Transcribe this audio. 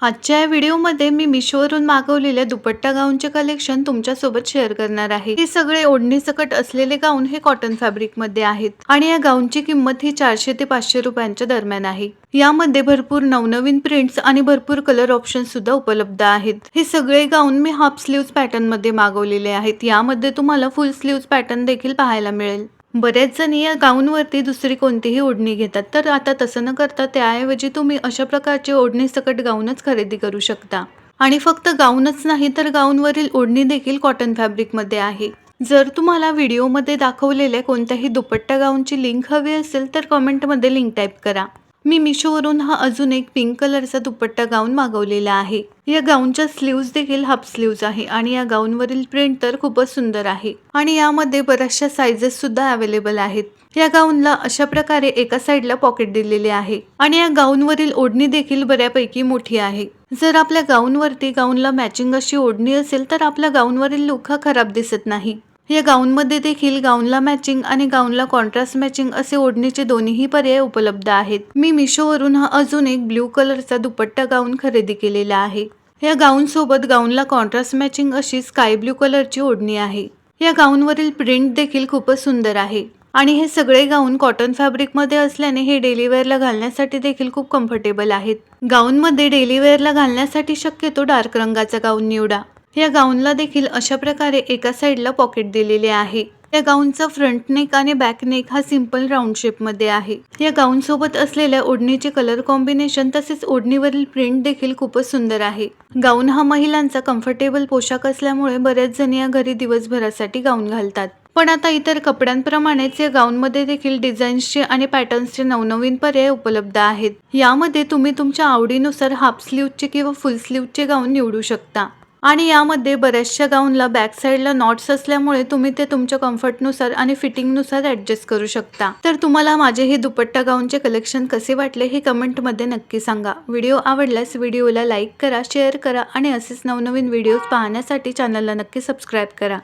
आजच्या या व्हिडिओमध्ये मी मिशोवरून मागवलेल्या दुपट्टा गाऊनचे कलेक्शन तुमच्यासोबत शेअर करणार आहे। हे सगळे ओढणी सकट असलेले गाऊन हे कॉटन फॅब्रिकमध्ये आहेत आणि या गाऊनची किंमत ही 400 ते 500 रुपयांच्या दरम्यान आहे। यामध्ये भरपूर नवनवीन प्रिंट्स आणि भरपूर कलर ऑप्शन सुद्धा उपलब्ध आहेत। हे सगळे गाऊन मी हाफ स्लीव्स पॅटर्न मध्ये मागवलेले आहेत। यामध्ये तुम्हाला फुल स्लीव्स पॅटर्न देखील पाहायला मिळेल। बरेच जण या गाऊनवरती दुसरी कोणतीही ओढणी घेतात, तर आता तसं न करता त्याऐवजी तुम्ही अशा प्रकारचे ओढणी सकट गाऊनच खरेदी करू शकता। आणि फक्त गाऊनच नाही तर गाऊनवरील ओढणी देखील कॉटन फॅब्रिकमध्ये आहे। जर तुम्हाला व्हिडिओमध्ये दाखवलेल्या कोणत्याही दुपट्टा गाऊनची लिंक हवी असेल तर कमेंटमध्ये लिंक टाईप करा। मी मिशोवरून हा अजून एक पिंक कलरचा दुपट्टा गाऊन मागवलेला आहे। या गाऊनच्या स्लीव्स देखील हाफ स्लीव्स आहे आणि या गाऊनवरील प्रिंट तर खूपच सुंदर आहे आणि यामध्ये बऱ्याचशा साइजेस सुद्धा अवेलेबल आहेत। या गाऊनला अशा प्रकारे एका साइडला पॉकेट दिलेले आहे आणि या गाऊनवरील ओढणी देखील बऱ्यापैकी मोठी आहे। जर आपल्या गाऊनवरती गाऊनला मॅचिंग अशी ओढणी असेल तर आपल्या गाऊनवरील लुक हा खराब दिसत नाही। या गाऊनमध्ये देखील गाऊनला मॅचिंग आणि गाऊनला कॉन्ट्रास्ट मॅचिंग असे ओढणीचे दोन्हीही पर्याय उपलब्ध आहेत। मी मिशोवरून हा अजून एक ब्लू कलरचा दुपट्टा गाऊन खरेदी केलेला आहे। या गाऊन सोबत गाऊनला कॉन्ट्रास्ट मॅचिंग अशी स्काय ब्लू कलरची ओढणी आहे। या गाऊनवरील प्रिंट देखील खूपच सुंदर आहे आणि हे सगळे गाऊन कॉटन फॅब्रिकमध्ये असल्याने हे डेली वेअरला घालण्यासाठी देखील खूप कम्फर्टेबल आहेत। गाऊनमध्ये डेली वेअरला घालण्यासाठी शक्यतो डार्क रंगाचा गाऊन निवडा। या गाऊनला देखील अशा प्रकारे एका साइडला पॉकेट दिलेले आहे। या गाऊनचा फ्रंट नेक आणि बॅक नेक हा सिंपल राऊंड शेप मध्ये आहे। या गाऊन सोबत असलेल्या ओढणीचे कलर कॉम्बिनेशन तसेच ओढणीवरील प्रिंट देखील खूपच सुंदर आहे। गाऊन हा महिलांचा कम्फर्टेबल पोशाख असल्यामुळे बरेच जण या घरी दिवसभरासाठी गाऊन घालतात। पण आता इतर कपड्यांप्रमाणेच या गाऊनमध्ये देखील डिझाईन्सचे आणि पॅटर्न्सचे नवनवीन पर्याय उपलब्ध आहेत। यामध्ये तुम्ही तुमच्या आवडीनुसार हाफ स्लीव्हचे किंवा फुल स्लीव्हचे गाऊन निवडू शकता आणि यामध्ये बऱ्याचशा गाऊनला बॅक साइडला नॉट्स असल्यामुळे तुम्ही ते तुमच्या कम्फर्टनुसार आणि फिटिंगनुसार ॲडजस्ट करू शकता। तर तुम्हाला माझे हे दुपट्टा गाऊनचे कलेक्शन कसे वाटले हे कमेंटमध्ये नक्की सांगा। व्हिडिओ आवडल्यास व्हिडिओला लाईक करा, शेअर करा आणि असेच नवनवीन व्हिडिओज पाहण्यासाठी चॅनलला नक्की सबस्क्राईब करा।